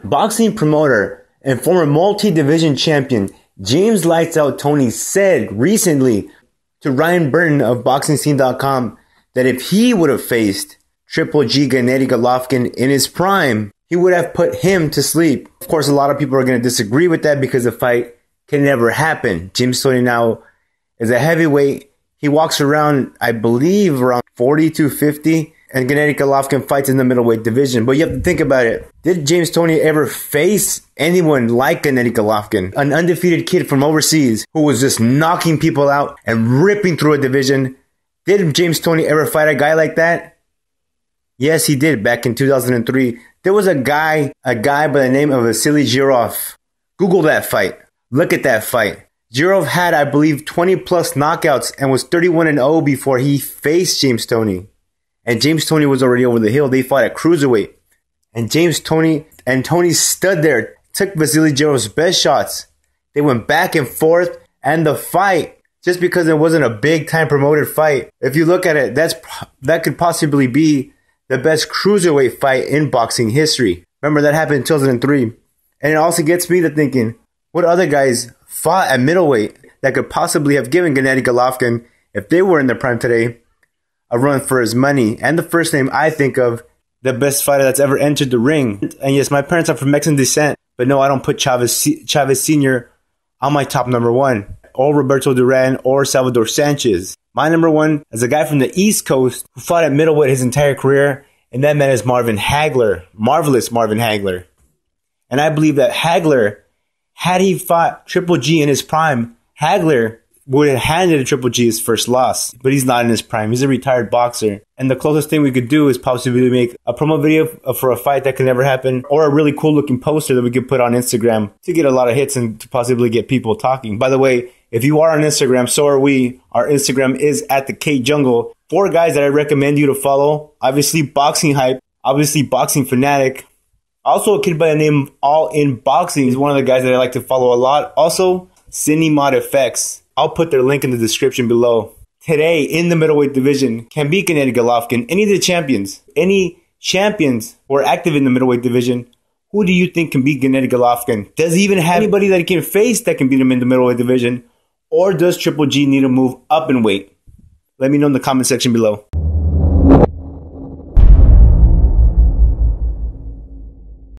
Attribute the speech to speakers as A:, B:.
A: Boxing promoter and former multi-division champion James Light Out Toney said recently to Ryan Burton of BoxingScene.com that if he would have faced Triple G Gennady Golovkin in his prime, he would have put him to sleep. Of course, a lot of people are going to disagree with that because the fight can never happen. James Toney now is a heavyweight. He walks around, I believe, around 42, 50. And Gennady Golovkin fights in the middleweight division. But you have to think about it. Did James Toney ever face anyone like Gennady Golovkin? An undefeated kid from overseas who was just knocking people out and ripping through a division. Did James Toney ever fight a guy like that? Yes, he did back in 2003. There was a guy by the name of Vasily Zhirov. Google that fight. Look at that fight. Zhirov had, I believe, 20 plus knockouts and was 31-0 before he faced James Toney. And James Toney was already over the hill. They fought at cruiserweight. And Toney stood there, took Vasily Zhirov's best shots. They went back and forth. And the fight, just because it wasn't a big time promoted fight, if you look at it, that could possibly be the best cruiserweight fight in boxing history. Remember, that happened in 2003. And it also gets me to thinking, what other guys fought at middleweight that could possibly have given Gennady Golovkin, if they were in their prime today, a run for his money? And the first name I think of, the best fighter that's ever entered the ring. And yes, my parents are from Mexican descent, but no, I don't put Chavez Sr. on my top number one, or Roberto Duran, or Salvador Sanchez. My number one is a guy from the East Coast who fought at middleweight his entire career, and that man is Marvin Hagler. Marvelous Marvin Hagler. And I believe that Hagler, had he fought Triple G in his prime, Hagler would have handed Triple G his first loss. But he's not in his prime. He's a retired boxer. And the closest thing we could do is possibly make a promo video for a fight that could never happen, or a really cool looking poster that we could put on Instagram to get a lot of hits and to possibly get people talking. By the way, if you are on Instagram, so are we. Our Instagram is @TheKJungle. 4 guys that I recommend you to follow. Obviously, Boxing Hype. Obviously, Boxing Fanatic. Also, a kid by the name All In Boxing is one of the guys that I like to follow a lot. Also, Cinemod Effects. I'll put their link in the description below. Today, in the middleweight division, can beat Gennady Golovkin. Any champions who are active in the middleweight division, who do you think can beat Gennady Golovkin? Does he even have anybody that he can face that can beat him in the middleweight division? Or does Triple G need to move up in weight? Let me know in the comment section below.